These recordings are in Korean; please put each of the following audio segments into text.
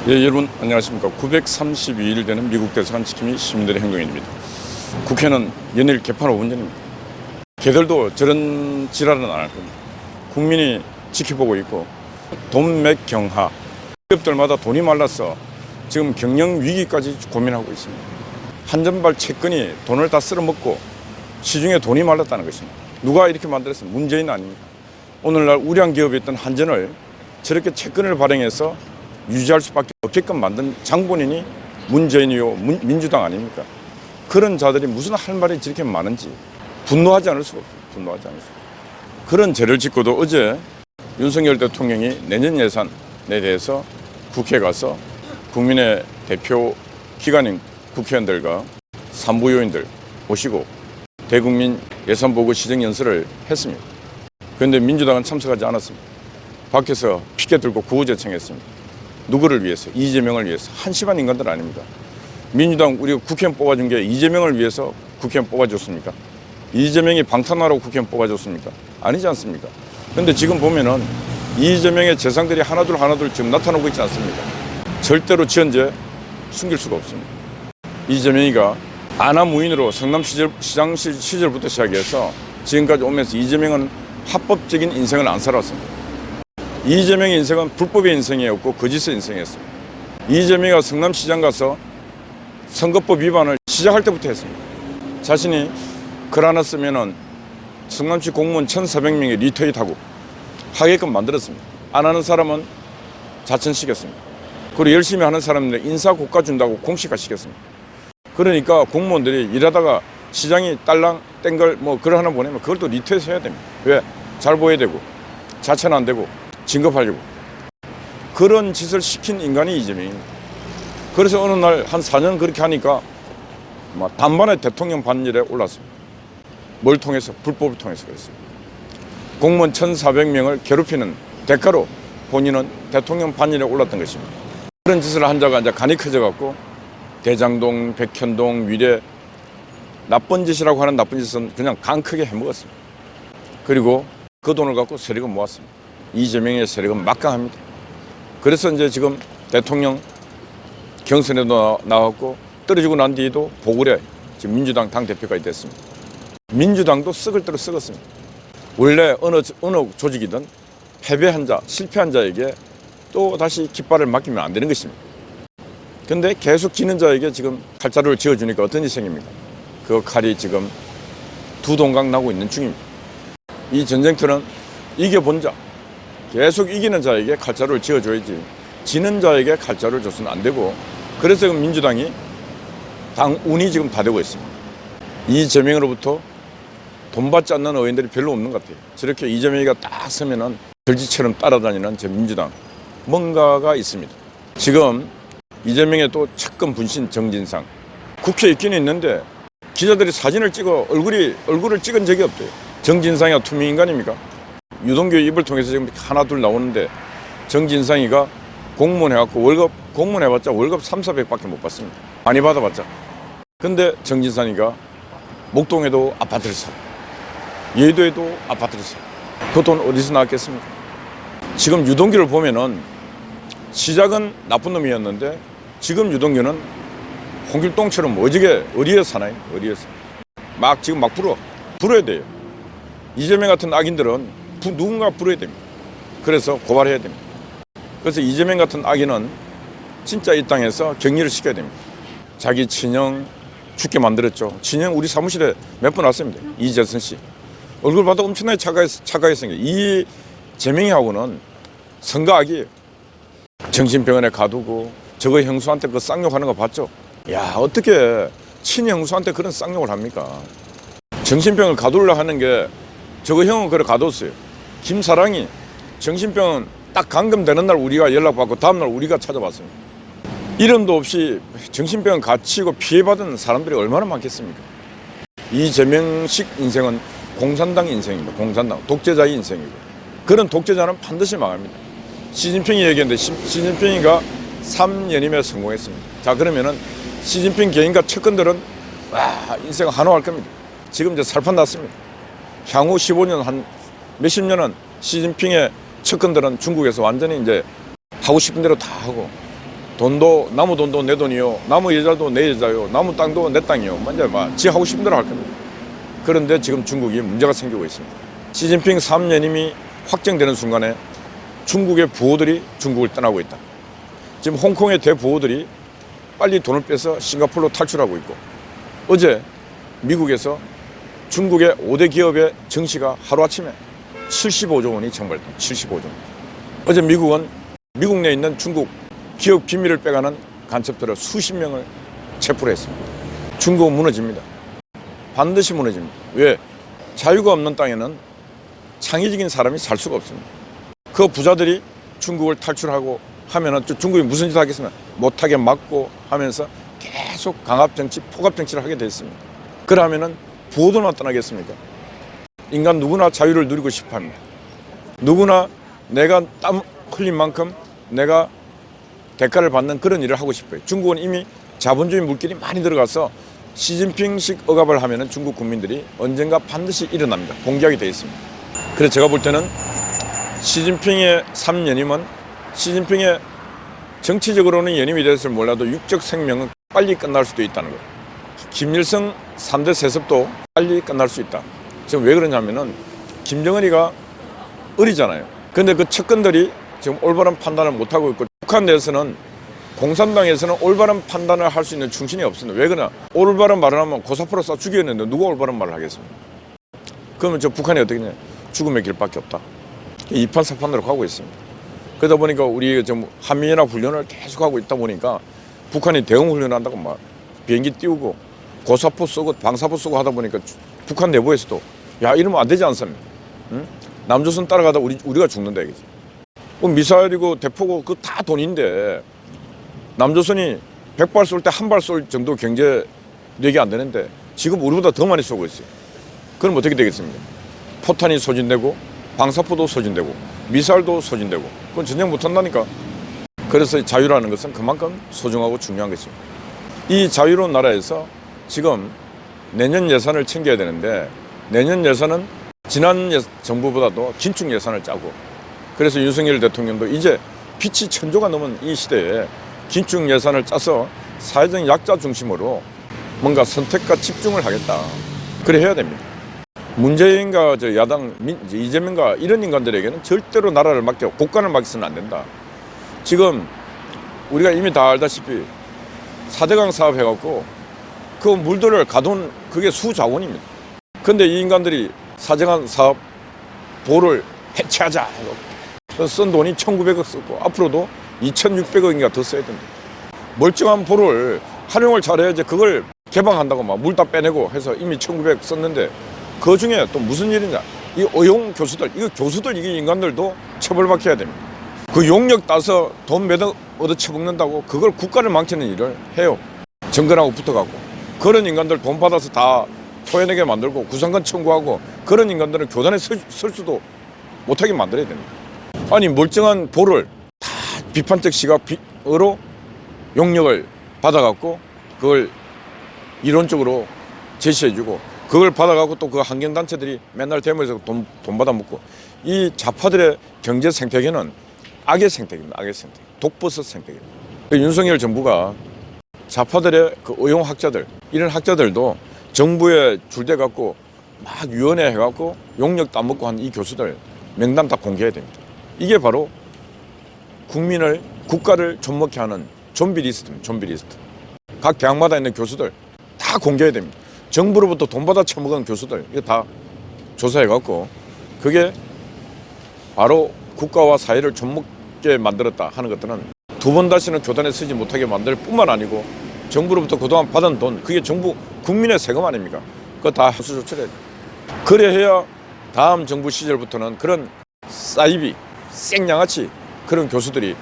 예, 여러분 안녕하십니까. 932일 되는 미국 대사관 지킴이 시민들의 행동입니다. 국회는 연일 개판 5분 전입니다. 걔들도 저런 지랄은 안 할 겁니다. 국민이 지켜보고 있고 돈맥 경하, 기업들마다 돈이 말라서 지금 경영 위기까지 고민하고 있습니다. 한전발 채권이 돈을 다 쓸어먹고 시중에 돈이 말랐다는 것입니다. 누가 이렇게 만들었어요? 문재인 아닙니까? 오늘날 우량 기업이었던 한전을 저렇게 채권을 발행해서 유지할 수밖에 없게끔 만든 장본인이 문재인이요 민주당 아닙니까? 그런 자들이 무슨 할 말이 저렇게 많은지 분노하지 않을 수가 없어요. 분노하지 않을 수가 없어요. 그런 죄를 짓고도 어제 윤석열 대통령이 내년 예산에 대해서 국회에 가서 국민의 대표 기관인 국회의원들과 산부요인들 모시고 대국민 예산보고 시정연설을 했습니다. 그런데 민주당은 참석하지 않았습니다. 밖에서 피켓 들고 구호제청했습니다. 누구를 위해서? 이재명을 위해서. 한심한 인간들 아닙니까? 민주당 우리가 국회의원 뽑아준 게 이재명을 위해서 국회의원 뽑아줬습니까? 이재명이 방탄하라고 국회의원 뽑아줬습니까? 아니지 않습니까? 그런데 지금 보면은 이재명의 재상들이 하나둘 지금 나타나고 있지 않습니까? 절대로 지연제 숨길 수가 없습니다. 이재명이가 아나무인으로 성남시장 시절부터 시작해서 지금까지 오면서 이재명은 합법적인 인생을 안 살았습니다. 이재명의 인생은 불법의 인생이었고 거짓의 인생이었습니다. 이재명이가 성남시장 가서 선거법 위반을 시작할 때부터 했습니다. 자신이 글 하나 쓰면은 성남시 공무원 1,400명이 리트윗하고 하게끔 만들었습니다. 안 하는 사람은 자천시켰습니다. 그리고 열심히 하는 사람들 인사 고가 준다고 공시가 시켰습니다. 그러니까 공무원들이 일하다가 시장이 딸랑 땡글 뭐 글 하나 보내면 그걸 또 리트윗 해야 됩니다. 왜? 잘 보여야 되고 자천 안 되고 진급하려고. 그런 짓을 시킨 인간이 이재명입니다. 그래서 어느 날 한 4년 그렇게 하니까 단번에 대통령 반열에 올랐습니다. 뭘 통해서? 불법을 통해서 그랬습니다. 공무원 1,400명을 괴롭히는 대가로 본인은 대통령 반열에 올랐던 것입니다. 그런 짓을 한 자가 이제 간이 커져갖고 대장동, 백현동, 위례 나쁜 짓이라고 하는 나쁜 짓은 그냥 간 크게 해먹었습니다. 그리고 그 돈을 갖고 세력을 모았습니다. 이재명의 세력은 막강합니다. 그래서 이제 지금 대통령 경선에도 나왔고 떨어지고 난 뒤에도 보궐에 지금 민주당 당대표가 됐습니다. 민주당도 썩을 대로 썩었습니다. 원래 어느 조직이든 패배한 자, 실패한 자에게 또 다시 깃발을 맡기면 안 되는 것입니다. 그런데 계속 지는 자에게 지금 칼자루를 쥐어주니까 어떤 일이 생깁니까? 그 칼이 지금 두 동강 나고 있는 중입니다. 이 전쟁터는 이겨본 자, 계속 이기는 자에게 칼자루를 쥐어줘야지 지는 자에게 칼자루를 줘서는 안 되고, 그래서 지금 민주당이 당 운이 지금 다 되고 있습니다. 이재명으로부터 돈 받지 않는 의원들이 별로 없는 것 같아요. 저렇게 이재명이가 딱 서면은 들쥐처럼 따라다니는 제 민주당 뭔가가 있습니다. 지금 이재명의 또 측근 분신 정진상 국회에 있기는 있는데 기자들이 사진을 찍어 얼굴을 찍은 적이 없대요. 정진상이가 투명인간입니까? 유동규 입을 통해서 지금 하나 둘 나오는데 정진상이가 공무원 해갖고 공무원 해봤자 월급 300~400밖에 못 받습니다. 많이 받아봤자. 근데 정진상이가 목동에도 아파트를 사, 예도에도 아파트를 사. 그 돈 어디서 나왔겠습니까? 지금 유동규를 보면은 시작은 나쁜 놈이었는데 지금 유동규는 홍길동처럼 어디에 사나요? 어디에서 지금 막 불어야 돼요. 이재명 같은 악인들은 누군가 불어야 됩니다. 그래서 고발해야 됩니다. 그래서 이재명 같은 악인은 진짜 이 땅에서 격리를 시켜야 됩니다. 자기 친형 죽게 만들었죠. 친형 우리 사무실에 몇 번 왔습니다. 이재선 씨. 얼굴 봐도 엄청나게 차가게 생겨요. 이 재명이하고는 성가악이에요. 정신병원에 가두고 저거 형수한테 그 쌍욕하는 거 봤죠? 야, 어떻게 친형수한테 그런 쌍욕을 합니까? 정신병을 가두려고 하는 게 저거 형은 그래 가뒀어요. 김사랑이 정신병원 딱 감금되는 날 우리가 연락받고 다음날 우리가 찾아봤습니다. 이름도 없이 정신병원 갇히고 피해받은 사람들이 얼마나 많겠습니까? 이재명식 인생은 공산당 인생입니다. 공산당 독재자의 인생이고, 그런 독재자는 반드시 망합니다. 시진핑이 얘기했는데 시진핑이가 3연임에 성공했습니다. 자, 그러면은 시진핑 개인과 측근들은 인생 한호할 겁니다. 지금 이제 살판 났습니다. 향후 15년 한 몇십 년은 시진핑의 측근들은 중국에서 완전히 이제 하고 싶은 대로 다 하고 돈도 나무 돈도 내 돈이요, 나무 여자도 내 여자요, 나무 땅도 내 땅이요. 완전 지 하고 싶은 대로 할 겁니다. 그런데 지금 중국이 문제가 생기고 있습니다. 시진핑 3년임이 확정되는 순간에 중국의 부호들이 중국을 떠나고 있다. 지금 홍콩의 대부호들이 빨리 돈을 빼서 싱가포르로 탈출하고 있고, 어제 미국에서 중국의 5대 기업의 증시가 하루아침에 75조 원이 증발했다. 75조 원. 어제 미국은 미국 내에 있는 중국 기업 비밀을 빼가는 간첩들을 수십 명을 체포를 했습니다. 중국은 무너집니다. 반드시 무너집니다. 왜? 자유가 없는 땅에는 창의적인 사람이 살 수가 없습니다. 그 부자들이 중국을 탈출하고 하면은 중국이 무슨 짓을 하겠습니까? 못하게 막고 하면서 계속 강압정치, 폭압정치를 하게 됐습니다. 그러면은 부호들만 떠나겠습니까? 인간 누구나 자유를 누리고 싶어 합니다. 누구나 내가 땀 흘린 만큼 내가 대가를 받는 그런 일을 하고 싶어요. 중국은 이미 자본주의 물길이 많이 들어가서 시진핑식 억압을 하면은 중국 국민들이 언젠가 반드시 일어납니다. 공개하게 되어 있습니다. 그래서 제가 볼 때는 시진핑의 3년임은 시진핑의 정치적으로는 연임이 됐을 몰라도 육적 생명은 빨리 끝날 수도 있다는 거예요. 김일성 3대 세습도 빨리 끝날 수 있다. 지금 왜 그러냐면은 김정은이가 어리잖아요. 근데 그 측근들이 지금 올바른 판단을 못하고 있고, 북한 내에서는 공산당에서는 올바른 판단을 할 수 있는 충신이 없습니다. 왜 그러냐? 올바른 말을 하면 고사포로 쏴 죽였는데 누가 올바른 말을 하겠습니까? 그러면 저 북한이 어떻게 되냐? 죽음의 길밖에 없다. 이판사판으로 가고 있습니다. 그러다 보니까 우리 좀 한미연합 훈련을 계속하고 있다 보니까 북한이 대응 훈련한다고 막 비행기 띄우고 고사포 쏘고 방사포 쏘고 하다 보니까 북한 내부에서도 야, 이러면 안 되지 않습니까? 응? 남조선 따라가다 우리가 죽는다 이거지. 미사일이고 대포고 그거 다 돈인데 남조선이 100발 쏠 때 한 발 쏠 정도 경제력이 안 되는데 지금 우리보다 더 많이 쏘고 있어요. 그럼 어떻게 되겠습니까? 포탄이 소진되고 방사포도 소진되고 미사일도 소진되고 그건 전쟁 못한다니까. 그래서 자유라는 것은 그만큼 소중하고 중요한 것입니다. 이 자유로운 나라에서 지금 내년 예산을 챙겨야 되는데 내년 예산은 지난 정부보다도 긴축 예산을 짜고, 그래서 윤석열 대통령도 이제 빛이 천조가 넘은 이 시대에 긴축 예산을 짜서 사회적 약자 중심으로 뭔가 선택과 집중을 하겠다. 그래 해야 됩니다. 문재인과 야당 이재명과 이런 인간들에게는 절대로 나라를 국간을 맡겨서는 안 된다. 지금 우리가 이미 다 알다시피 4대강 사업 해갖고 그 물들을 가둔 그게 수자원입니다. 근데 이 인간들이 4대강 사업 보를 해체하자 해서 쓴 돈이 1,900억 썼고 앞으로도 2,600억인가 더 써야 된다. 멀쩡한 보를 활용을 잘해야지 그걸 개방한다고 막 물 다 빼내고 해서 이미 1,900 썼는데 그 중에 또 무슨 일이냐? 이 어용 교수들, 이거 교수들 이게 인간들도 처벌받혀야 됩니다. 그 용역 따서 돈 몇억 얻어 처먹는다고 그걸 국가를 망치는 일을 해요. 정권하고 붙어가고 그런 인간들 돈 받아서 다 토해내게 만들고 구상권 청구하고 그런 인간들은 교단에 설 수도 못하게 만들어야 됩니다. 아니 멀쩡한 보를 다 비판적 시각으로 용역을 받아갖고 그걸 이론적으로 제시해주고 그걸 받아가고 또 그 환경단체들이 맨날 대모에서 돈 받아먹고 이 좌파들의 경제 생태계는 악의 생태계입니다. 악의 생태계. 독버섯 생태계입니다. 윤석열 정부가 좌파들의 그 의용학자들 이런 학자들도 정부에 줄대갖고 막 위원회 해갖고 용역 따먹고 한 이 교수들 명단 다 공개해야 됩니다. 이게 바로 국가를 좀먹게 하는 좀비 리스트입니다. 좀비 리스트. 각 대학마다 있는 교수들 다 공개해야 됩니다. 정부로부터 돈 받아 처먹은 교수들 이거 다 조사해갖고 그게 바로 국가와 사회를 좀먹게 만들었다 하는 것들은 두 번 다시는 교단에 쓰지 못하게 만들 뿐만 아니고 정부로부터 그동안 받은 돈 그게 정부 국민의 세금 아닙니까? 그거 다 흡수 조치를 해야 돼. 그래 해야 다음 정부 시절부터는 그런 사이비 생양아치 그런 교수들이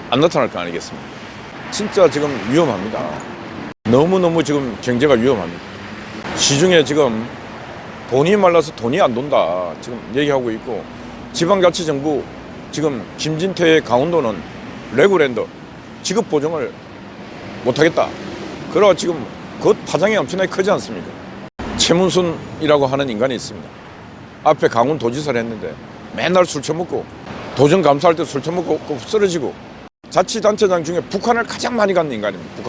안 나타날 거 아니겠습니까? 진짜 지금 위험합니다. 너무너무 지금 경제가 위험합니다. 시중에 지금 돈이 말라서 돈이 안 돈다 지금 얘기하고 있고 지방자치정부 지금 김진태의 강원도는 레고랜드 지급 보정을 못하겠다. 그러고 지금 그 파장이 엄청나게 크지 않습니까? 최문순이라고 하는 인간이 있습니다. 앞에 강원도지사를 했는데 맨날 술 처먹고 도정 감사할 때 술 처먹고 쓰러지고 자치단체장 중에 북한을 가장 많이 간 인간입니다.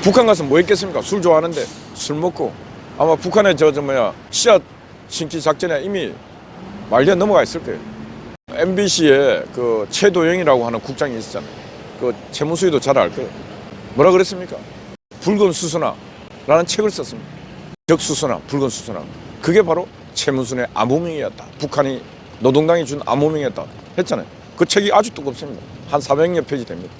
북한 가서 뭐 했겠습니까? 술 좋아하는데 술 먹고 아마 북한의 씨앗 심기 작전에 이미 말려 넘어가 있을 거예요. MBC에 그 최도영이라고 하는 국장이 있었잖아요. 그 최문수위도 잘 알 거예요. 뭐라 그랬습니까? 붉은 수수나라는 책을 썼습니다. 적수수나, 붉은 수수나. 그게 바로 최문순의 암호명이었다. 북한이 노동당이 준 암호명이었다 했잖아요. 그 책이 아주 두껍습니다. 한 400여 페이지 됩니다.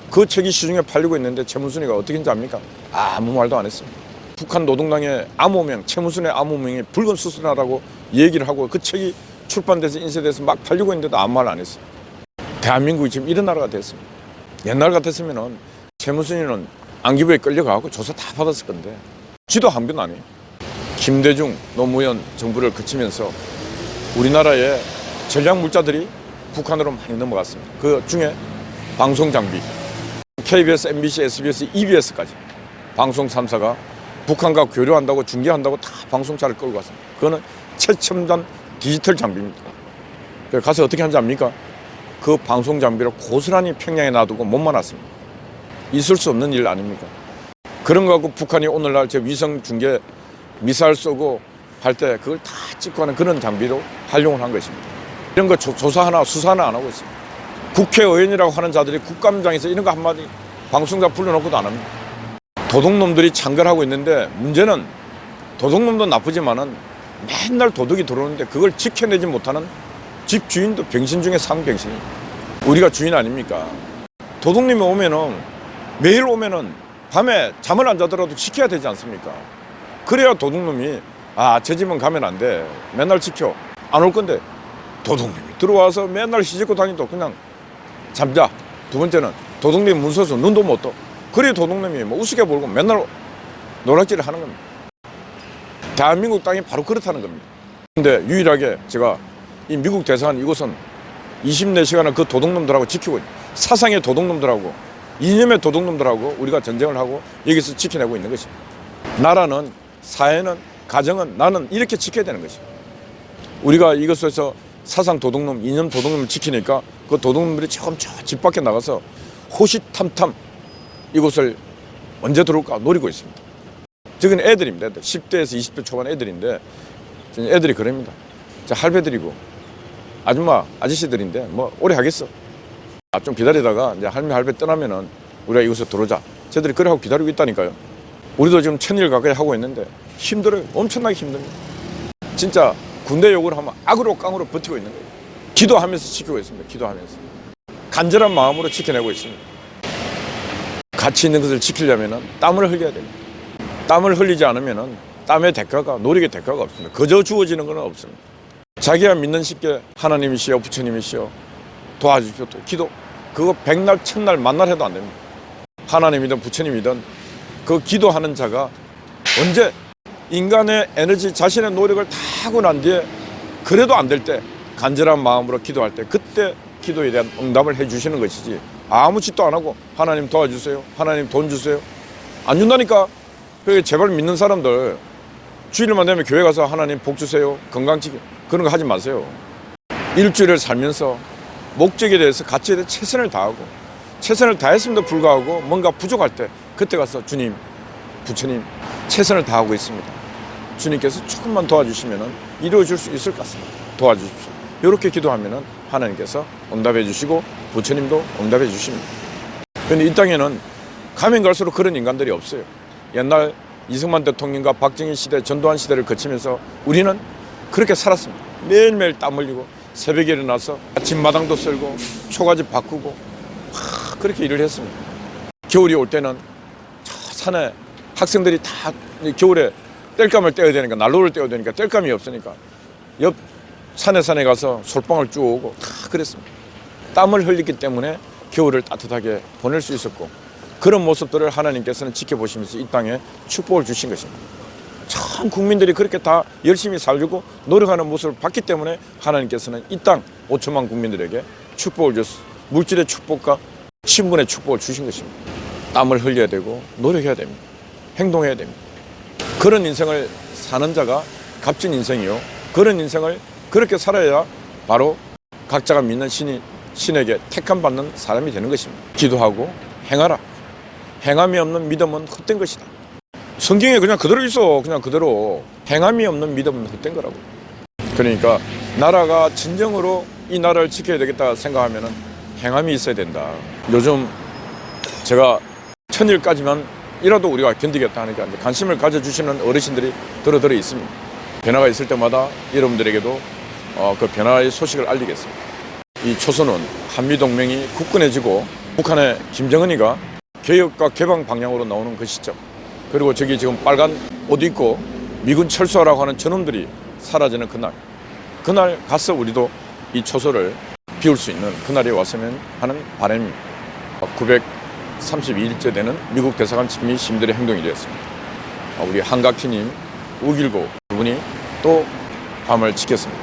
그 책이 시중에 팔리고 있는데 최문순이가 어떻게 했는지 압니까? 아무 말도 안 했습니다. 북한 노동당의 암호명, 최문순의 암호명이 붉은 수수나라고 얘기를 하고 그 책이 출판돼서 인쇄돼서 막 팔리고 있는데도 아무 말 안 했어요. 대한민국이 지금 이런 나라가 됐습니다. 옛날 같았으면 최문순이는 안기부에 끌려가고 조사 다 받았을 건데 지도 한 변 안 해요. 김대중 노무현 정부를 거치면서 우리나라의 전략물자들이 북한으로 많이 넘어갔습니다. 그 중에 방송장비, KBS, MBC, SBS, EBS까지 방송 3사가 북한과 교류한다고 중계한다고 다 방송차를 끌고 갔습니다. 그거는 최첨단 디지털 장비입니다. 가서 어떻게 하는지 압니까? 그 방송 장비를 고스란히 평양에 놔두고 못만 왔습니다. 있을 수 없는 일 아닙니까? 그런 거 갖고 북한이 오늘날 제 위성 중계 미사일 쏘고 할 때 그걸 다 찍고 하는 그런 장비로 활용을 한 것입니다. 이런 거 조사 하나 수사 하나 안 하고 있습니다. 국회의원이라고 하는 자들이 국감장에서 이런 거 한마디 방송사 불러놓고도 안 합니다. 도둑놈들이 창궐하고 있는데 문제는 도둑놈도 나쁘지만은 맨날 도둑이 들어오는데 그걸 지켜내지 못하는 집주인도 병신 중에 상병신입니다. 우리가 주인 아닙니까? 도둑님이 오면은 매일 오면은 밤에 잠을 안 자더라도 지켜야 되지 않습니까? 그래야 도둑놈이 저 집은 가면 안 돼. 맨날 지켜. 안 올 건데 도둑님이 들어와서 맨날 시집고 다니도 그냥 잠자. 두 번째는 도둑님이 문 서서 눈도 못 떠. 그래 도둑님이 뭐 우습게 보고 맨날 노략질을 하는 겁니다. 대한민국 땅이 바로 그렇다는 겁니다. 근데 유일하게 제가 이 미국 대사관 이곳은 24시간을 그 도둑놈들하고 지키고 사상의 도둑놈들하고 이념의 도둑놈들하고 우리가 전쟁을 하고 여기서 지켜내고 있는 것입니다. 나라는 사회는 가정은 나는 이렇게 지켜야 되는 것입니다. 우리가 이것에서 사상 도둑놈, 이념 도둑놈을 지키니까 그 도둑놈들이 조금 집 밖에 나가서 호시탐탐 이곳을 언제 들어올까 노리고 있습니다. 저건 애들입니다. 애들. 10대에서 20대 초반 애들인데 애들이 그럽니다. 할배들이고 아줌마, 아저씨들인데 뭐 오래 하겠어. 좀 기다리다가 이제 할매 할배 떠나면은 우리가 이곳에 들어오자. 쟤들이 그래 하고 기다리고 있다니까요. 우리도 지금 1000일 가까이 하고 있는데 힘들어요. 엄청나게 힘듭니다. 진짜 군대 욕을 하면 악으로 깡으로 버티고 있는 거예요. 기도하면서 지키고 있습니다. 기도하면서. 간절한 마음으로 지켜내고 있습니다. 가치 있는 것을 지키려면 땀을 흘려야 됩니다. 땀을 흘리지 않으면 땀의 대가가, 노력의 대가가 없습니다. 그저 주어지는 건 없습니다. 자기가 믿는 쉽게 하나님이시여 부처님이시여 도와주십시오. 또 기도. 그거 백날 천날 만날 해도 안 됩니다. 하나님이든 부처님이든 그 기도하는 자가 언제 인간의 에너지 자신의 노력을 다 하고 난 뒤에 그래도 안 될 때 간절한 마음으로 기도할 때 그때 기도에 대한 응답을 해 주시는 것이지 아무 짓도 안 하고 하나님 도와주세요. 하나님 돈 주세요. 안 준다니까. 그러니까 제발 믿는 사람들 주일만 되면 교회 가서 하나님 복 주세요. 건강지키 그런 거 하지 마세요. 일주일을 살면서 목적에 대해서 가치에 대해 최선을 다하고 최선을 다했음에도 불구하고 뭔가 부족할 때 그때 가서 주님, 부처님 최선을 다하고 있습니다. 주님께서 조금만 도와주시면 이루어질 수 있을 것 같습니다. 도와주십시오. 이렇게 기도하면 하나님께서 응답해 주시고 부처님도 응답해 주십니다. 그런데 이 땅에는 가면 갈수록 그런 인간들이 없어요. 옛날 이승만 대통령과 박정희 시대, 전두환 시대를 거치면서 우리는 그렇게 살았습니다. 매일매일 땀 흘리고 새벽에 일어나서 집마당도 썰고 초가집 바꾸고 그렇게 일을 했습니다. 겨울이 올 때는 저 산에 학생들이 다 겨울에 땔감을 떼어야 되니까 난로를 떼어야 되니까 땔감이 없으니까 옆 산에 가서 솔방울 쪼고 다 그랬습니다. 땀을 흘렸기 때문에 겨울을 따뜻하게 보낼 수 있었고 그런 모습들을 하나님께서는 지켜보시면서 이 땅에 축복을 주신 것입니다. 참 국민들이 그렇게 다 열심히 살려고 노력하는 모습을 봤기 때문에 하나님께서는 이 땅 5천만 국민들에게 축복을 줬습니다. 물질의 축복과 신분의 축복을 주신 것입니다. 땀을 흘려야 되고 노력해야 됩니다. 행동해야 됩니다. 그런 인생을 사는 자가 값진 인생이요. 그런 인생을 그렇게 살아야 바로 각자가 믿는 신이 신에게 택함 받는 사람이 되는 것입니다. 기도하고 행하라. 행함이 없는 믿음은 헛된 것이다. 성경에 그냥 그대로 있어. 그냥 그대로. 행함이 없는 믿음은 헛된 거라고. 그러니까 나라가 진정으로 이 나라를 지켜야 되겠다 생각하면 행함이 있어야 된다. 요즘 제가 천일까지만 이라도 우리가 견디겠다 하니까 관심을 가져주시는 어르신들이 들어 있습니다. 변화가 있을 때마다 여러분들에게도 그 변화의 소식을 알리겠습니다. 이 초선은 한미동맹이 굳건해지고 북한의 김정은이가 개혁과 개방 방향으로 나오는 그 시점, 그리고 저기 지금 빨간 옷 입고 미군 철수하라고 하는 저놈들이 사라지는 그날 가서 우리도 이 초소를 비울 수 있는 그날이 왔으면 하는 바람입니다. 932일째 되는 미국 대사관 침입이 시민들의 행동이 되었습니다. 우리 한각희님, 우길고 두 분이 또 밤을 지켰습니다.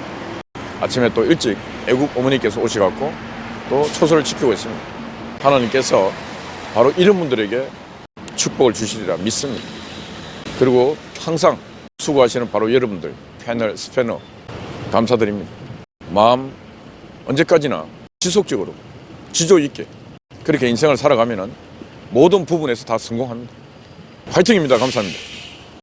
아침에 또 일찍 애국 어머니께서 오셔갖고 또 초소를 지키고 있습니다. 하나님께서 바로 이런 분들에게 축복을 주시리라 믿습니다. 그리고 항상 수고하시는 바로 여러분들, 패널, 스패너 감사드립니다. 마음 언제까지나 지속적으로 지조 있게 그렇게 인생을 살아가면은 모든 부분에서 다 성공합니다. 화이팅입니다. 감사합니다.